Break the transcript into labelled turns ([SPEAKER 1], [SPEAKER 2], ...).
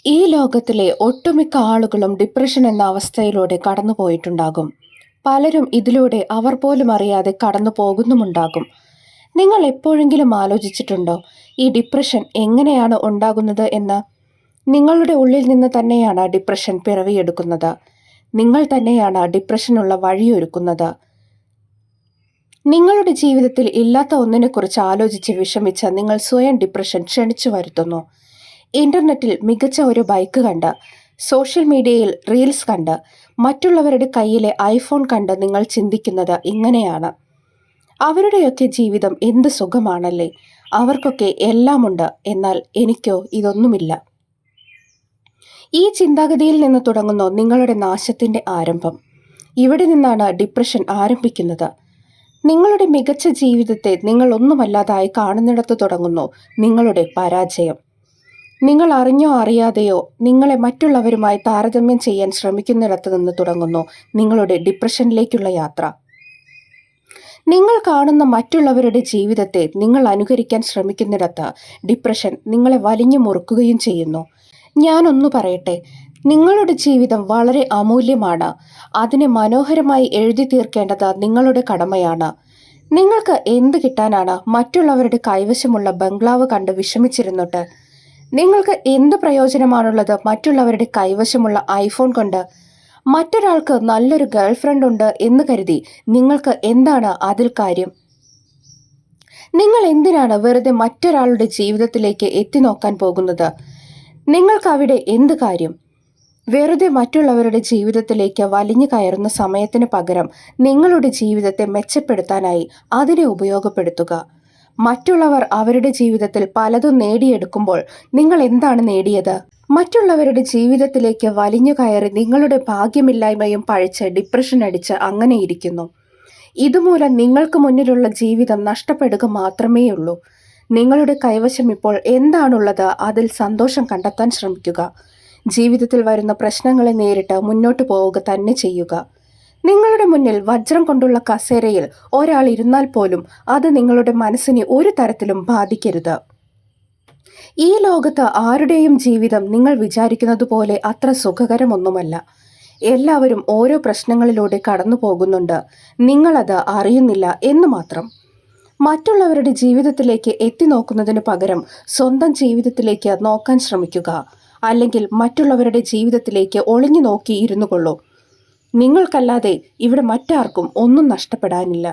[SPEAKER 1] ഈ ലോകത്തിലെ ഒട്ടുമിക്ക ആളുകളും ഡിപ്രഷൻ എന്ന അവസ്ഥയിലൂടെ കടന്നുപോയിട്ടുണ്ടാകും. പലരും ഇതിലൂടെ അവർ പോലും അറിയാതെ കടന്നു പോകുന്നുമുണ്ടാകും. നിങ്ങൾ എപ്പോഴെങ്കിലും ആലോചിച്ചിട്ടുണ്ടോ ഈ ഡിപ്രഷൻ എങ്ങനെയാണ് ഉണ്ടാകുന്നത് എന്ന്? നിങ്ങളുടെ ഉള്ളിൽ നിന്ന് തന്നെയാണ് ഡിപ്രഷൻ പിറവിയെടുക്കുന്നത്. നിങ്ങൾ തന്നെയാണ് ഡിപ്രഷനുള്ള വഴിയൊരുക്കുന്നത്. നിങ്ങളുടെ ജീവിതത്തിൽ ഇല്ലാത്ത ഒന്നിനെക്കുറിച്ച് ആലോചിച്ച് വിഷമിച്ച് നിങ്ങൾ സ്വയം ഡിപ്രഷൻ ക്ഷണിച്ചു വരുത്തുന്നു. ഇന്റർനെറ്റിൽ മികച്ച ഒരു ബൈക്ക് കണ്ട്, സോഷ്യൽ മീഡിയയിൽ റീൽസ് കണ്ട്, മറ്റുള്ളവരുടെ കയ്യിലെ ഐഫോൺ കണ്ട് നിങ്ങൾ ചിന്തിക്കുന്നത് ഇങ്ങനെയാണ്: അവരുടെയൊക്കെ ജീവിതം എന്ത് സുഖമാണല്ലേ, അവർക്കൊക്കെ എല്ലാമുണ്ട്, എന്നാൽ എനിക്കോ ഇതൊന്നുമില്ല. ഈ ചിന്താഗതിയിൽ നിന്ന് തുടങ്ങുന്നു നിങ്ങളുടെ നാശത്തിന്റെ ആരംഭം. ഇവിടെ നിന്നാണ് ഡിപ്രഷൻ ആരംഭിക്കുന്നത്. നിങ്ങളുടെ മികച്ച ജീവിതത്തെ നിങ്ങൾ ഒന്നുമല്ലാതായി കാണുന്നിടത്ത് തുടങ്ങുന്നു നിങ്ങളുടെ പരാജയം. നിങ്ങൾ അറിഞ്ഞോ അറിയാതെയോ നിങ്ങളെ മറ്റുള്ളവരുമായി താരതമ്യം ചെയ്യാൻ ശ്രമിക്കുന്നിടത്ത് നിന്ന് തുടങ്ങുന്നു നിങ്ങളുടെ ഡിപ്രഷനിലേക്കുള്ള യാത്ര. നിങ്ങൾ കാണുന്ന മറ്റുള്ളവരുടെ ജീവിതത്തെ നിങ്ങൾ അനുകരിക്കാൻ ശ്രമിക്കുന്നിടത്ത് ഡിപ്രഷൻ നിങ്ങളെ വലിഞ്ഞു മുറുക്കുകയും ചെയ്യുന്നു. ഞാനൊന്നു പറയട്ടെ, നിങ്ങളുടെ ജീവിതം വളരെ അമൂല്യമാണ്. അതിനെ മനോഹരമായി എഴുതി തീർക്കേണ്ടത് നിങ്ങളുടെ കടമയാണ്. നിങ്ങൾക്ക് എന്ത് കിട്ടാനാണ് മറ്റുള്ളവരുടെ കൈവശമുള്ള ബംഗ്ലാവ് കണ്ട് വിഷമിച്ചിരുന്നിട്ട്? നിങ്ങൾക്ക് എന്ത് പ്രയോജനമാണുള്ളത് മറ്റുള്ളവരുടെ കൈവശമുള്ള ഐഫോൺ കൊണ്ട്? മറ്റൊരാൾക്ക് നല്ലൊരു ഗേൾ ഫ്രണ്ട് ഉണ്ട് എന്ന് കരുതി നിങ്ങൾക്ക് എന്താണ് അതിൽ കാര്യം? നിങ്ങൾ എന്തിനാണ് വെറുതെ മറ്റൊരാളുടെ ജീവിതത്തിലേക്ക് എത്തി നോക്കാൻ പോകുന്നത്? നിങ്ങൾക്ക് അവിടെ എന്ത് കാര്യം? വെറുതെ മറ്റുള്ളവരുടെ ജീവിതത്തിലേക്ക് വലിഞ്ഞു കയറുന്ന സമയത്തിന് പകരം നിങ്ങളുടെ ജീവിതത്തെ മെച്ചപ്പെടുത്താനായി അതിനെ ഉപയോഗപ്പെടുത്തുക. മറ്റുള്ളവർ അവരുടെ ജീവിതത്തിൽ പലതും നേടിയെടുക്കുമ്പോൾ നിങ്ങൾ എന്താണ് നേടിയത്? മറ്റുള്ളവരുടെ ജീവിതത്തിലേക്ക് വലിഞ്ഞു കയറി നിങ്ങളുടെ ഭാഗ്യമില്ലായ്മയും പഴിച്ച് ഡിപ്രഷൻ അടിച്ച് അങ്ങനെ ഇരിക്കുന്നു. ഇതുമൂലം നിങ്ങൾക്ക് മുന്നിലുള്ള ജീവിതം നഷ്ടപ്പെടുക മാത്രമേയുള്ളൂ. നിങ്ങളുടെ കൈവശം ഇപ്പോൾ എന്താണുള്ളത് അതിൽ സന്തോഷം കണ്ടെത്താൻ ശ്രമിക്കുക. ജീവിതത്തിൽ വരുന്ന പ്രശ്നങ്ങളെ നേരിട്ട് മുന്നോട്ട് പോവുക തന്നെ ചെയ്യുക. നിങ്ങളുടെ മുന്നിൽ വജ്രം കൊണ്ടുള്ള കസേരയിൽ ഒരാൾ ഇരുന്നാൽ പോലും അത് നിങ്ങളുടെ മനസ്സിനെ ഒരു തരത്തിലും ബാധിക്കരുത്. ഈ ലോകത്ത് ആരുടെയും ജീവിതം നിങ്ങൾ വിചാരിക്കുന്നത് പോലെ അത്ര സുഖകരമൊന്നുമല്ല. എല്ലാവരും ഓരോ പ്രശ്നങ്ങളിലൂടെ കടന്നു പോകുന്നുണ്ട്. നിങ്ങളത് അറിയുന്നില്ല എന്ന് മാത്രം. മറ്റുള്ളവരുടെ ജീവിതത്തിലേക്ക് എത്തി നോക്കുന്നതിന് പകരം സ്വന്തം ജീവിതത്തിലേക്ക് നോക്കാൻ ശ്രമിക്കുക. അല്ലെങ്കിൽ മറ്റുള്ളവരുടെ ജീവിതത്തിലേക്ക് ഒളിഞ്ഞു നോക്കി ഇരുന്നു കൊള്ളൂ. നിങ്ങൾക്കല്ലാതെ ഇവിടെ മറ്റാർക്കും ഒന്നും നഷ്ടപ്പെടാനില്ല.